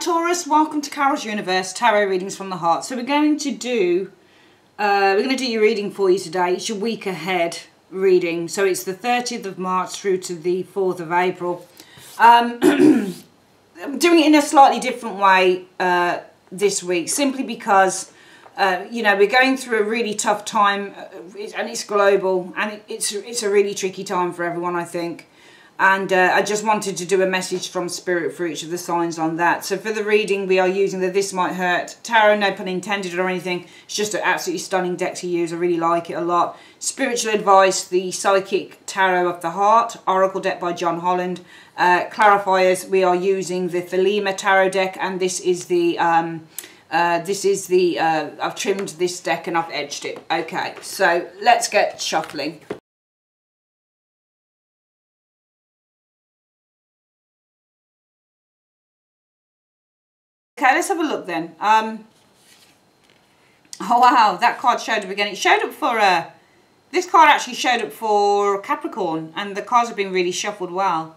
Taurus, welcome to Carol's Universe, Tarot Readings from the Heart. So we're going to do your reading for you today. It's your week ahead reading. So it's the 30th of March through to the 4th of April. I'm doing it in a slightly different way this week, simply because you know, we're going through a really tough time, and it's global, and it's a really tricky time for everyone, I think. And I just wanted to do a message from Spirit for each of the signs on that. So for the reading, we are using the This Might Hurt Tarot, no pun intended or anything. It's just an absolutely stunning deck to use. I really like it a lot. Spiritual Advice, the Psychic Tarot of the Heart, Oracle deck by John Holland. Clarifiers, we are using the Thelema Tarot deck, and this is the I've trimmed this deck and I've edged it. Okay, so let's get shuffling. Okay, let's have a look then. Oh wow, that card showed up again. It showed up for, this card actually showed up for Capricorn, and the cards have been really shuffled well.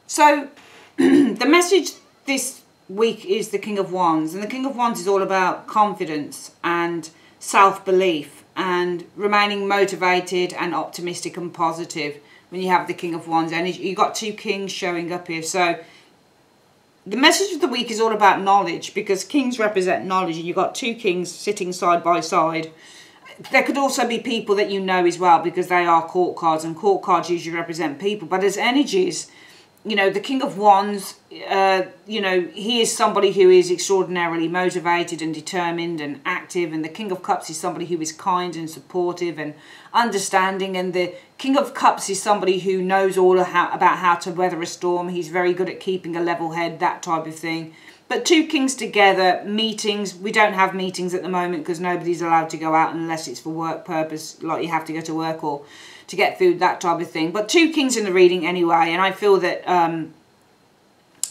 So, the message this week is the King of Wands, and the King of Wands is all about confidence and self-belief and remaining motivated and optimistic and positive when you have the King of Wands energy. You've got two kings showing up here, so the message of the week is all about knowledge, because kings represent knowledge, and you've got two kings sitting side by side. There could also be people that you know as well, because they are court cards, and court cards usually represent people. But as energies, you know, the King of Wands, you know, he is somebody who is extraordinarily motivated and determined and active. And the King of Cups is somebody who is kind and supportive and understanding. And the King of Cups is somebody who knows all about how to weather a storm. He's very good at keeping a level head, that type of thing. But two kings together, meetings. We don't have meetings at the moment because nobody's allowed to go out unless it's for work purpose, like you have to go to work or to get food, that type of thing. But two kings in the reading anyway, and I feel that,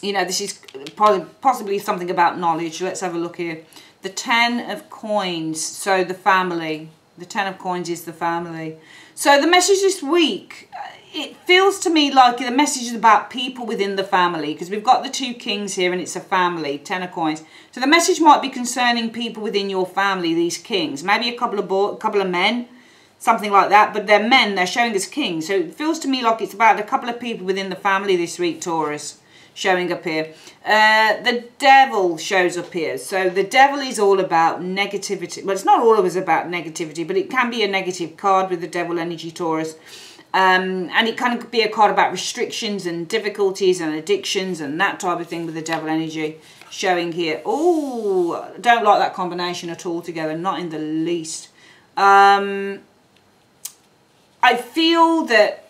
you know, this is possibly something about knowledge. Let's have a look here. The Ten of Coins, so the family. The Ten of Coins is the family. So the message this week, it feels to me like the message is about people within the family, because we've got the two kings here and it's a family, Ten of Coins. So the message might be concerning people within your family, these kings. Maybe a couple of men, something like that, but they're men, they're showing as kings. So it feels to me like it's about a couple of people within the family this week, Taurus, showing up here. The Devil shows up here. So the Devil is all about negativity. Well, it's not always about negativity, but it can be a negative card with the Devil energy, Taurus. And it kind of could be a card about restrictions and difficulties and addictions and that type of thing with the Devil energy showing here. Oh, don't like that combination at all together, not in the least. I feel that,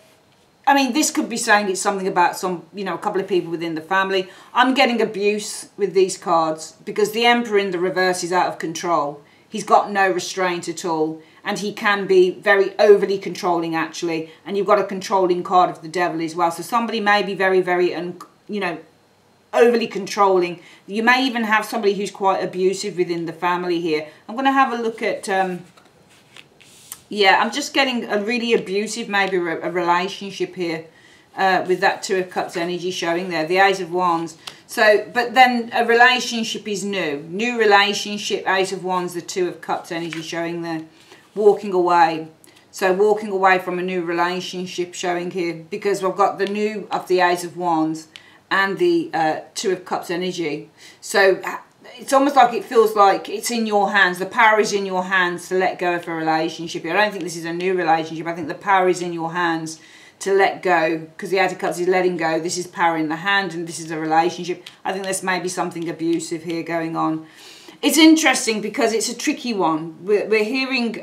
I mean, this could be saying it's something about some, you know, a couple of people within the family. I'm getting abuse with these cards because the Emperor in the reverse is out of control. He's got no restraint at all, and he can be very overly controlling, actually. And you've got a controlling card of the Devil as well. So somebody may be very, very, you know, overly controlling. You may even have somebody who's quite abusive within the family here. I'm going to have a look at... yeah, I'm just getting a really abusive, maybe a relationship here with that Two of Cups energy showing there, the Ace of Wands. So, but then a relationship is new. New relationship, Ace of Wands, the Two of Cups energy showing there. Walking away. So walking away from a new relationship showing here, because we've got the new of the Ace of Wands and the Two of Cups energy. So it's almost like it feels like it's in your hands. The power is in your hands to let go of a relationship. I don't think this is a new relationship. I think the power is in your hands to let go, because the Eight of Cups is letting go. This is power in the hand, and this is a relationship. I think there's maybe something abusive here going on. It's interesting because it's a tricky one. We're hearing,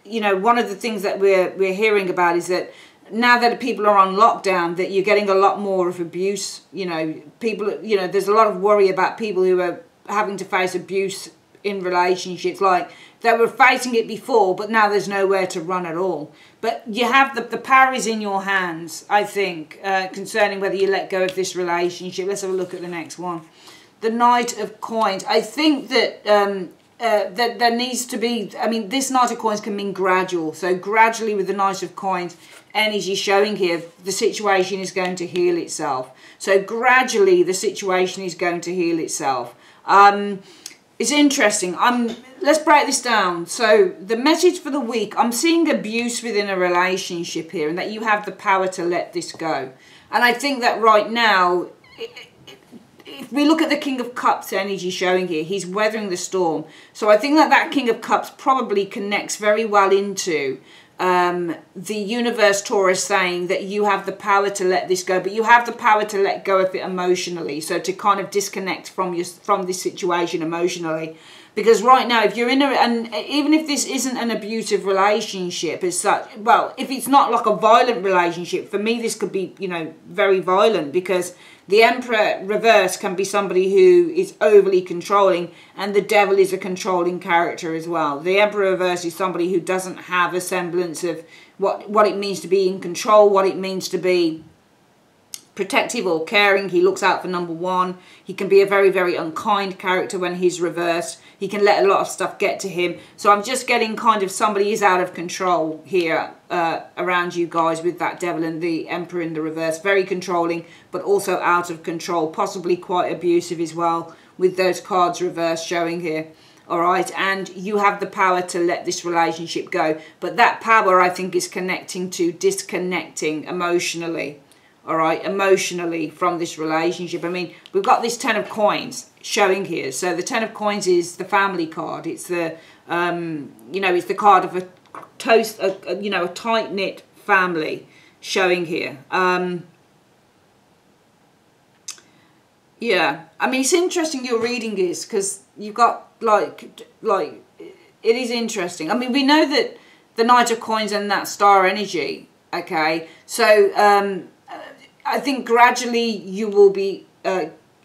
you know, one of the things that we're hearing about is that now that people are on lockdown, that you're getting a lot more of abuse. You know, people, you know, there's a lot of worry about people who are having to face abuse in relationships. Like, they were facing it before, but now there's nowhere to run at all. But you have the power is in your hands, I think, concerning whether you let go of this relationship. Let's have a look at the next one. The Knight of Coins. I think that that there needs to be, I mean, this Knight of Coins can mean gradual. So gradually with the Knight of Coins energy showing here, the situation is going to heal itself. So gradually the situation is going to heal itself. It's interesting. Let's break this down. So the message for the week, I'm seeing abuse within a relationship here, and that you have the power to let this go. And I think that right now, if we look at the King of Cups energy showing here, he's weathering the storm. So I think that that King of Cups probably connects very well into the universe, Taurus, saying that you have the power to let this go, but you have the power to let go of it emotionally. So to kind of disconnect from this situation emotionally. Because right now, if you're in and even if this isn't an abusive relationship as such, well, if it's not like a violent relationship, for me, this could be, you know, very violent, because the Emperor reverse can be somebody who is overly controlling, and the Devil is a controlling character as well. The Emperor reverse is somebody who doesn't have a semblance of what it means to be in control, what it means to be protective or caring. He looks out for number one. He can be a very, very unkind character when he's reversed. He can let a lot of stuff get to him. So I'm just getting kind of somebody is out of control here around you guys with that Devil and the Emperor in the reverse. Very controlling, but also out of control. Possibly quite abusive as well, with those cards reversed showing here. All right, and you have the power to let this relationship go. But that power, I think, is connecting to disconnecting emotionally. All right, emotionally from this relationship. I mean, we've got this 10 of Coins showing here. So the 10 of Coins is the family card. It's the, you know, it's the card of a tight-knit family showing here. Yeah, I mean, it's interesting your reading is, because you've got, like, it is interesting. I mean, we know that the Knight of Coins and that star energy, okay, so, I think gradually you will be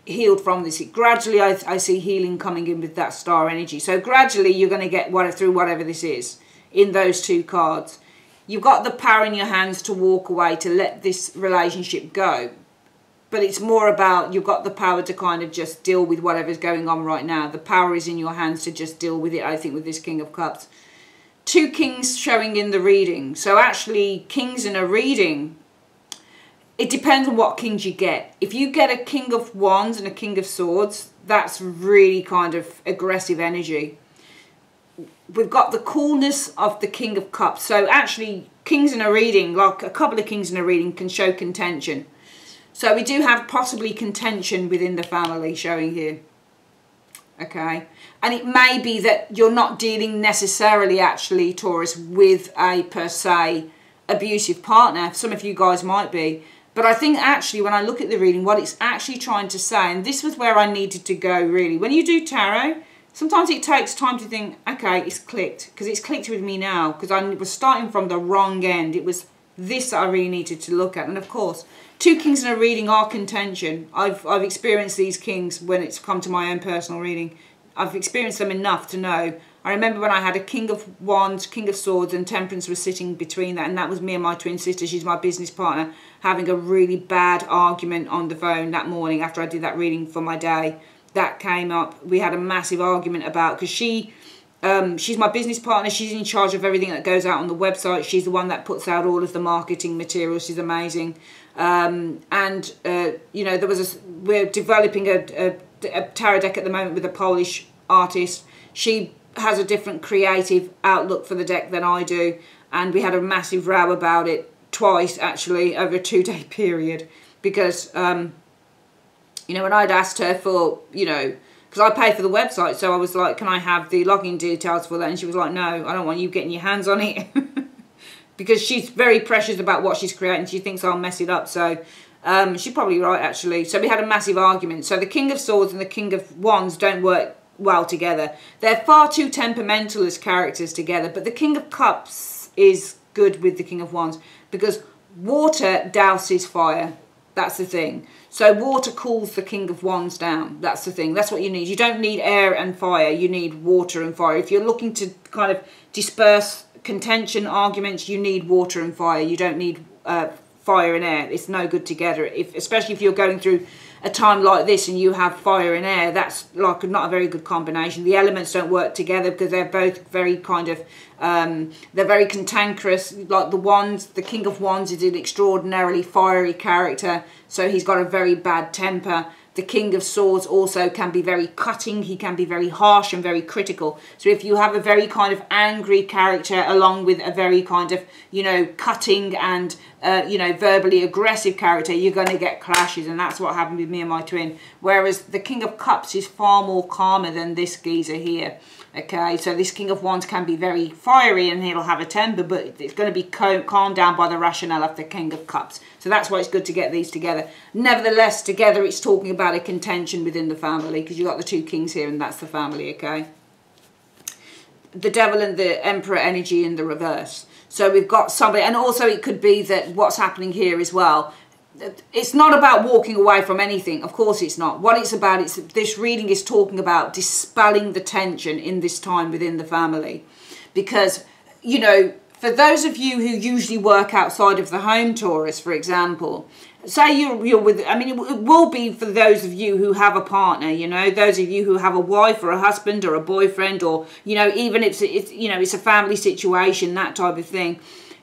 healed from this. Gradually, I see healing coming in with that star energy. So gradually, you're going to get through whatever this is in those two cards. You've got the power in your hands to walk away, to let this relationship go. But it's more about you've got the power to kind of just deal with whatever's going on right now. The power is in your hands to just deal with it, I think, with this King of Cups. Two kings showing in the reading. So actually, kings in a reading, it depends on what kings you get. If you get a King of Wands and a King of Swords, that's really kind of aggressive energy. We've got the coolness of the King of Cups. So actually, kings in a reading, like a couple of kings in a reading, can show contention. So we do have possibly contention within the family showing here. Okay. And it may be that you're not dealing necessarily, actually, Taurus, with a, per se, abusive partner. Some of you guys might be. But I think actually when I look at the reading, what it's actually trying to say, and this was where I needed to go really. When you do tarot, sometimes it takes time to think, okay, it's clicked. Because it's clicked with me now. Because I was starting from the wrong end. It was this that I really needed to look at. And of course, two kings in a reading are contention. I've experienced these kings when it's come to my own personal reading. I've experienced them enough to know. I remember when I had a King of Wands, King of Swords, and Temperance was sitting between that, and that was me and my twin sister, she's my business partner, having a really bad argument on the phone that morning after I did that reading for my day. That came up. We had a massive argument about, because she's my business partner, she's in charge of everything that goes out on the website, she's the one that puts out all of the marketing materials, she's amazing. You know, we're developing a tarot deck at the moment with a Polish artist. She has a different creative outlook for the deck than I do, and we had a massive row about it twice actually over a 2-day period, because you know, when I'd asked her for, you know, because I pay for the website, so I was like, can I have the login details for that? And she was like, no, I don't want you getting your hands on it. Because she's very precious about what she's creating. She thinks I'll mess it up. So she's probably right, actually. So we had a massive argument. So the King of Swords and the King of Wands don't work well together. They're far too temperamental as characters together. But the King of Cups is good with the King of Wands, because water douses fire. That's the thing. So water cools the King of Wands down. That's the thing. That's what you need. You don't need air and fire. You need water and fire. If you're looking to kind of disperse contention, arguments, you need water and fire. You don't need fire and air. It's no good together. Especially if you're going through a time like this and you have fire and air, that's like not a very good combination. The elements don't work together because they're both very kind of, they're very cantankerous. Like the King of Wands is an extraordinarily fiery character, so he's got a very bad temper. The King of Swords also can be very cutting. He can be very harsh and very critical. So if you have a very kind of angry character along with a very kind of, you know, cutting and, you know, verbally aggressive character, you're going to get clashes. And that's what happened with me and my twin. Whereas the King of Cups is far more calmer than this geezer here. Okay, so this King of Wands can be very fiery and he'll have a temper, but it's going to be calmed down by the rationale of the King of Cups. So that's why it's good to get these together. Nevertheless, together it's talking about a contention within the family, because you've got the two kings here and that's the family, okay? The Devil and the Emperor energy in the reverse. So we've got somebody, and also it could be that what's happening here as well, it's not about walking away from anything. Of course it's not. What it's about, this reading is talking about dispelling the tension in this time within the family. Because, you know, for those of you who usually work outside of the home, Taurus, for example, say you're with, I mean, it will be for those of you who have a partner, you know, those of you who have a wife or a husband or a boyfriend, or, you know, even if it's you know, it's a family situation, that type of thing.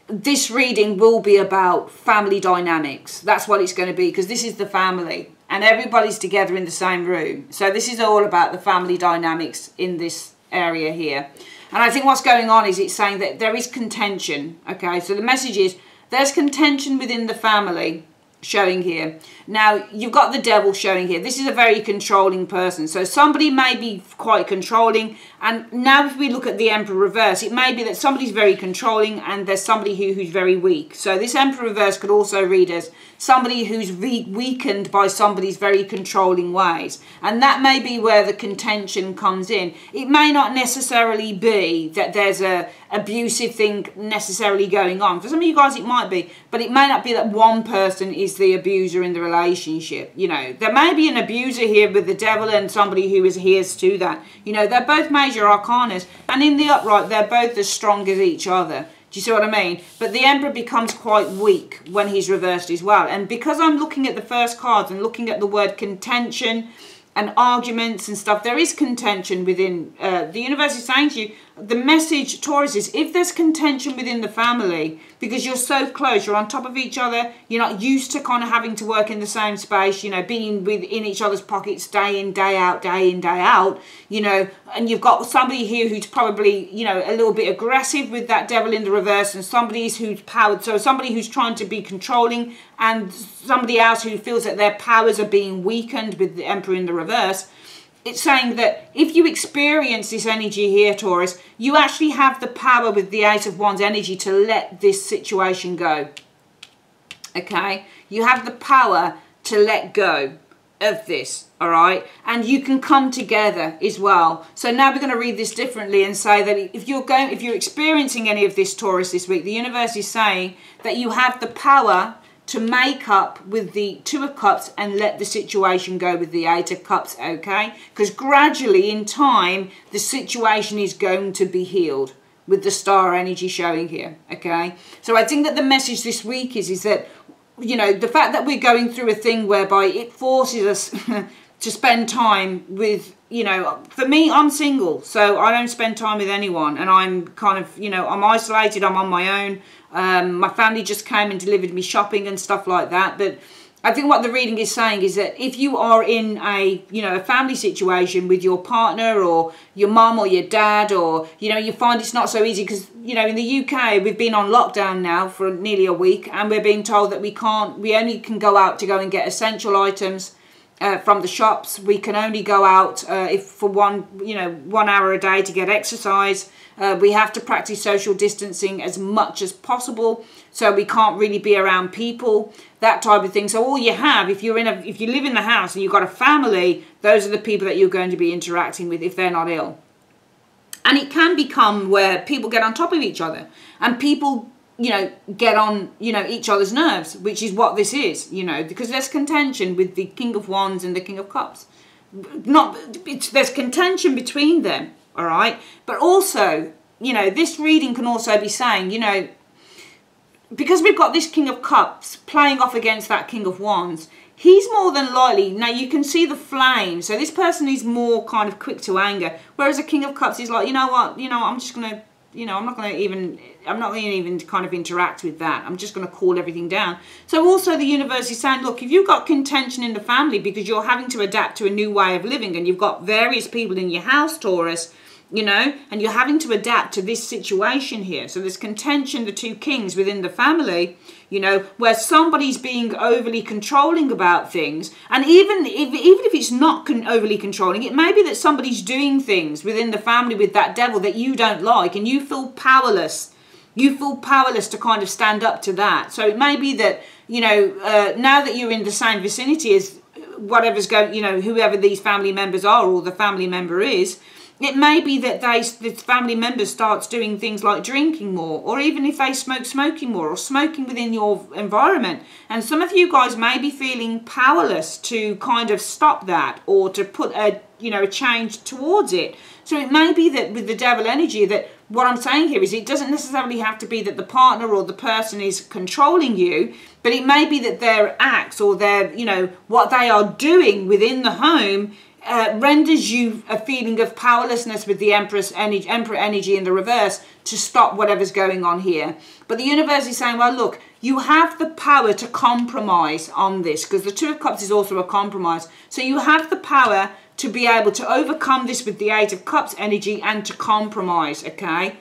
This reading will be about family dynamics. That's what it's going to be, because this is the family and everybody's together in the same room. So this is all about the family dynamics in this area here. And I think what's going on is it's saying that there is contention. Okay, so the message is there's contention within the family showing here. Now, you've got the Devil showing here. This is a very controlling person. So somebody may be quite controlling. And now if we look at the Emperor reverse, it may be that somebody's very controlling and there's somebody who's very weak. So this Emperor reverse could also read as somebody who's weakened by somebody's very controlling ways. And that may be where the contention comes in. It may not necessarily be that there's a abusive thing necessarily going on. For some of you guys it might be, but it may not be that one person is the abuser in the relationship. You know, there may be an abuser here with the Devil and somebody who adheres to that. You know, they're both major arcanas, and in the upright they're both as strong as each other. Do you see what I mean? But the Emperor becomes quite weak when he's reversed as well. And because I'm looking at the first cards and looking at the word contention and arguments and stuff, there is contention within, the universe is saying to you, the message, Taurus, is if there's contention within the family, because you're so close, you're on top of each other, you're not used to kind of having to work in the same space, you know, being in each other's pockets day in, day out, you know, and you've got somebody here who's probably, you know, a little bit aggressive with that Devil in the reverse, and somebody who's powered, so somebody who's trying to be controlling, and somebody else who feels that their powers are being weakened with the Emperor in the reverse. It's saying that if you experience this energy here, Taurus, you actually have the power with the Ace of Wands energy to let this situation go. Okay? You have the power to let go of this, all right? And you can come together as well. So now we're going to read this differently and say that if you're experiencing any of this, Taurus, this week, the universe is saying that you have the power to make up with the Two of Cups and let the situation go with the Eight of Cups, okay? Because gradually in time, the situation is going to be healed with the Star energy showing here, okay? So I think that the message this week is that, you know, the fact that we're going through a thing whereby it forces us to spend time with, you know, for me, I'm single, so I don't spend time with anyone, and I'm kind of, you know, I'm isolated, I'm on my own. My family just came and delivered me shopping and stuff like that. But I think what the reading is saying is that if you are in a, you know, a family situation with your partner or your mum or your dad, or, you know, you find it's not so easy because, you know, in the UK, we've been on lockdown now for nearly a week, and we're being told that we only can go out to go and get essential items from the shops. We can only go out if for 1 hour a day to get exercise. We have to practice social distancing as much as possible, so we can't really be around people, that type of thing. So all you have, if you live in the house and you've got a family, those are the people that you're going to be interacting with if they're not ill. And it can become where people get on top of each other, and people, you know, get on, you know, each other's nerves, which is what this is, you know, because there's contention with the King of Wands and the King of Cups. There's contention between them, all right? But also, you know, this reading can also be saying, you know, because we've got this King of Cups playing off against that King of Wands, he's more than likely, now you can see the flame, so this person is more kind of quick to anger, whereas a King of Cups is like, you know what, I'm just going to, I'm not going to even kind of interact with that. I'm just going to cool everything down. So also the universe is saying, look, if you've got contention in the family because you're having to adapt to a new way of living, and you've got various people in your house, Taurus, and you're having to adapt to this situation here. So there's contention, the two kings within the family, where somebody's being overly controlling about things. And even if it's not overly controlling, it may be that somebody's doing things within the family with that devil that you don't like, and you feel powerless. You feel powerless to kind of stand up to that. So it may be that, now that you're in the same vicinity as whatever's going, whoever these family members are, or the family member is, it may be that the family member starts doing things like drinking more, or even if they smoking more, or smoking within your environment. And some of you guys may be feeling powerless to kind of stop that, or to put a change towards it. So it may be that with the devil energy, that what I'm saying here is it doesn't necessarily have to be that the partner or the person is controlling you, but it may be that their acts or their, what they are doing within the home renders you a feeling of powerlessness with the emperor energy in the reverse to stop whatever's going on here. But the universe is saying, well, look, you have the power to compromise on this, because the Two of Cups is also a compromise. So you have the power to be able to overcome this with the Eight of Cups energy and to compromise, okay?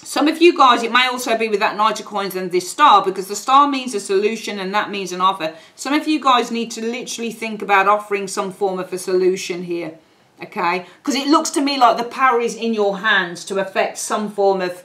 Some of you guys, it may also be with that Knight of Coins and this star, because the star means a solution and that means an offer. Some of you guys need to literally think about offering some form of a solution here, okay? Because it looks to me like the power is in your hands to affect some form of,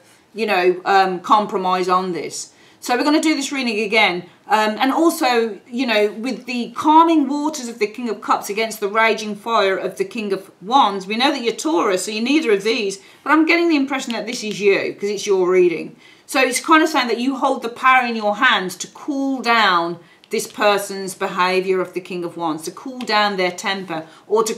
compromise on this. So we're going to do this reading again. And also, with the calming waters of the King of Cups against the raging fire of the King of Wands, we know that you're Taurus, so you're neither of these. But I'm getting the impression that this is you, because it's your reading. So it's kind of saying that you hold the power in your hands to cool down this person's behaviour of the King of Wands, to cool down their temper, or to,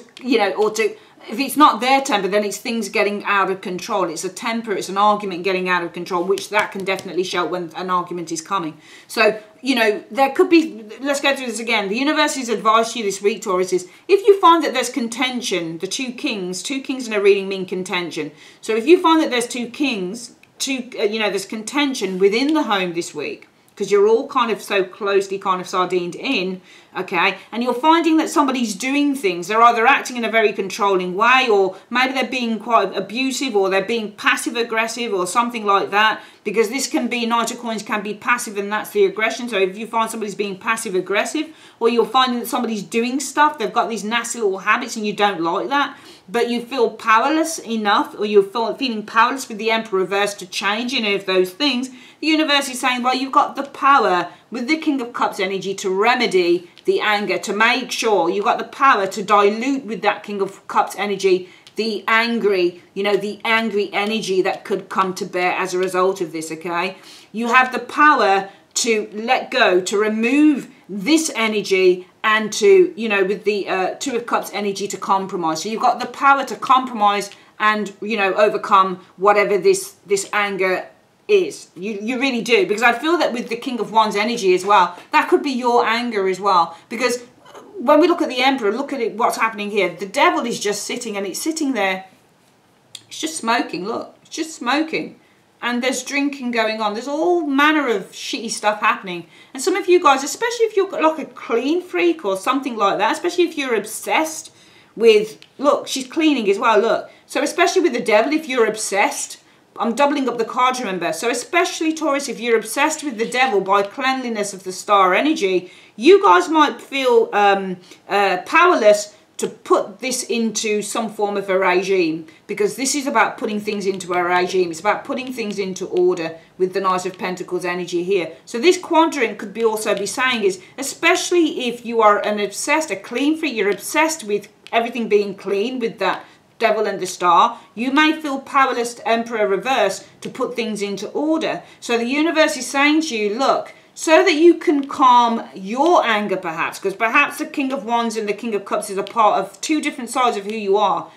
if it's not their temper, then it's things getting out of control. It's a temper, it's an argument getting out of control, which that can definitely show when an argument is coming. So, there could be, let's go through this again. The universe's advice to you this week, Taurus, is if you find that there's contention, the two kings in a reading mean contention. So if you find that there's two kings, there's contention within the home this week, because you're all kind of so closely kind of sardined in, okay, and you're finding that somebody's doing things. They're either acting in a very controlling way, or maybe they're being quite abusive, or they're being passive aggressive, or something like that, because this can be, Knight of Coins can be passive, and that's the aggression. So if you find somebody's being passive aggressive, or you're finding that somebody's doing stuff, they've got these nasty little habits and you don't like that, but you feel powerless enough, or you're feeling powerless with the Emperor reverse to change any of those things, the universe is saying, well, you've got the power with the King of Cups energy to remedy the anger, to make sure you've got the power to dilute with that King of Cups energy the angry, the angry energy that could come to bear as a result of this, okay? You have the power to let go, to remove this energy, and to, with the Two of Cups energy, to compromise. So you've got the power to compromise and, overcome whatever this anger is. You really do, because I feel that with the King of Wands energy as well, that could be your anger as well. Because when we look at the Emperor, look at what's happening here. The devil is just sitting, and it's sitting there. It's just smoking. Look, it's just smoking. And there's drinking going on. There's all manner of shitty stuff happening. And some of you guys, especially if you're like a clean freak or something like that, especially if you're obsessed with, look, she's cleaning as well, look. So especially with the devil, if you're obsessed, I'm doubling up the cards, remember. So especially, Taurus, if you're obsessed with the devil by cleanliness of the star energy, you guys might feel powerless to put this into some form of a regime, because this is about putting things into a regime. It's about putting things into order with the Knight of Pentacles energy here. So this quadrant could be also be saying is, especially if you are a clean freak, you're obsessed with everything being clean with that devil and the star, you may feel powerless, Emperor reverse, to put things into order. So the universe is saying to you, look, so that you can calm your anger perhaps, because perhaps the King of Wands and the King of Cups is a part of two different sides of who you are.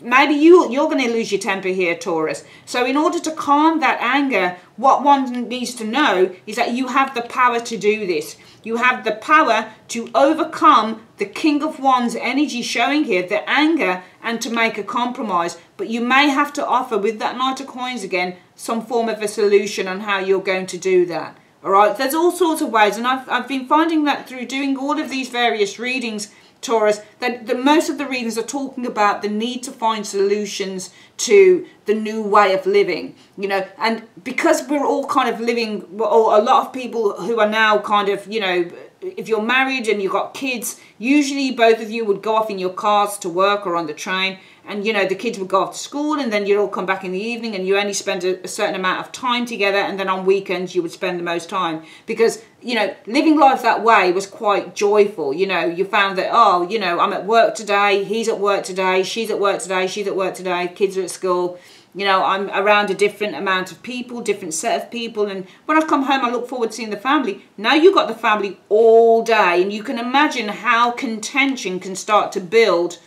maybe you're going to lose your temper here, Taurus. So in order to calm that anger, what one needs to know is that you have the power to do this. You have the power to overcome the King of Wands energy showing here, the anger, and to make a compromise. But you may have to offer, with that Knight of Coins again, some form of a solution on how you're going to do that. All right, there's all sorts of ways, and I've been finding that through doing all of these various readings, Taurus, that most of the readings are talking about the need to find solutions to the new way of living, you know, and because we're all kind of living, or a lot of people who are now kind of, you know, if you're married and you've got kids, usually both of you would go off in your cars to work or on the train, and, you know, the kids would go off to school, and then you'd all come back in the evening, and you only spend a certain amount of time together, and then on weekends you would spend the most time. Because, you know, living life that way was quite joyful. You know, you found that, oh, you know, I'm at work today, he's at work today, she's at work today, she's at work today, kids are at school. You know, I'm around a different amount of people, different set of people, and when I come home I look forward to seeing the family. Now you've got the family all day, and you can imagine how contention can start to build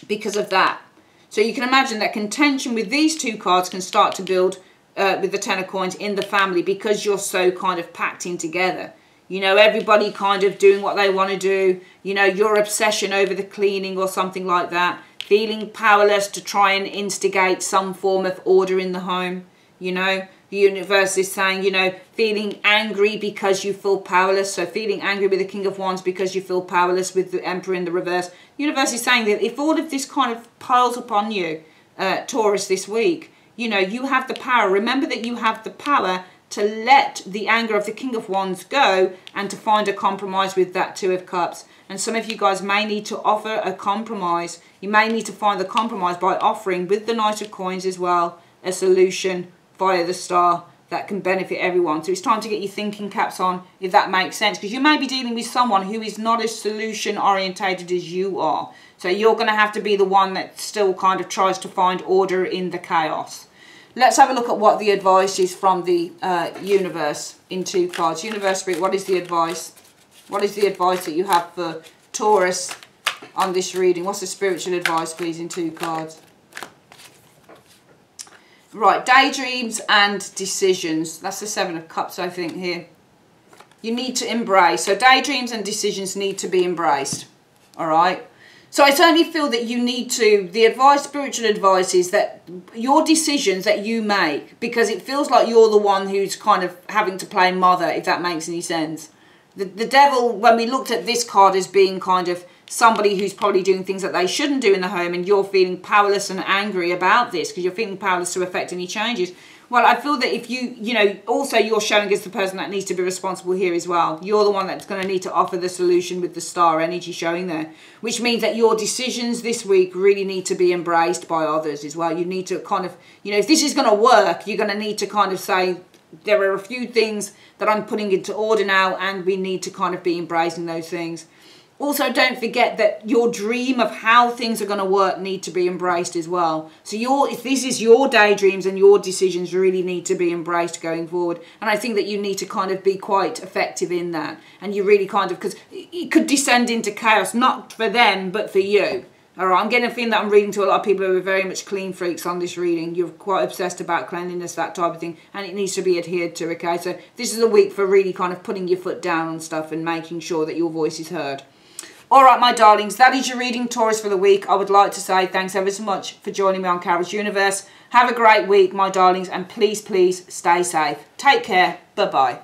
because of that. So you can imagine that contention with these two cards can start to build with the Ten of Coins in the family, because you're so kind of packed in together. You know, everybody kind of doing what they want to do. You know, your obsession over the cleaning or something like that. Feeling powerless to try and instigate some form of order in the home. You know, the universe is saying, you know, feeling angry because you feel powerless. So feeling angry with the King of Wands because you feel powerless with the Emperor in the reverse. The universe is saying that if all of this kind of piles upon you, Taurus, this week, you know, you have the power. Remember that you have the power to let the anger of the King of Wands go and to find a compromise with that Two of Cups. And some of you guys may need to offer a compromise. You may need to find the compromise by offering, with the Knight of Coins as well, a solution via the Star that can benefit everyone. So it's time to get your thinking caps on, if that makes sense, because you may be dealing with someone who is not as solution orientated as you are. So you're going to have to be the one that still kind of tries to find order in the chaos. Let's have a look at what the advice is from the universe in two cards. Universe, Spirit, what is the advice? What is the advice that you have for Taurus on this reading? What's the spiritual advice, please, in two cards? Right, daydreams and decisions. That's the Seven of Cups, I think, here. You need to embrace. So daydreams and decisions need to be embraced. All right? So I certainly feel that you need to, the advice, spiritual advice, is that your decisions that you make, because it feels like you're the one who's kind of having to play mother, if that makes any sense. The devil, when we looked at this card as being kind of somebody who's probably doing things that they shouldn't do in the home, and you're feeling powerless and angry about this because you're feeling powerless to affect any changes. Well, I feel that if you know, also you're showing as the person that needs to be responsible here as well. You're the one that's going to need to offer the solution with the Star energy showing there, which means that your decisions this week really need to be embraced by others as well. You need to kind of, you know, if this is going to work, you're going to need to kind of say, there are a few things that I'm putting into order now, and we need to kind of be embracing those things. Also, don't forget that your dream of how things are going to work need to be embraced as well. So if this is your daydreams, and your decisions really need to be embraced going forward. And I think that you need to kind of be quite effective in that. And you really kind of, because it could descend into chaos, not for them, but for you. All right, I'm getting a feeling that I'm reading to a lot of people who are very much clean freaks on this reading. You're quite obsessed about cleanliness, that type of thing, and it needs to be adhered to, okay? So this is a week for really kind of putting your foot down on stuff and making sure that your voice is heard. All right, my darlings, that is your reading, Taurus, for the week. I would like to say thanks ever so much for joining me on Carol's Universe. Have a great week, my darlings, and please, please stay safe. Take care. Bye-bye.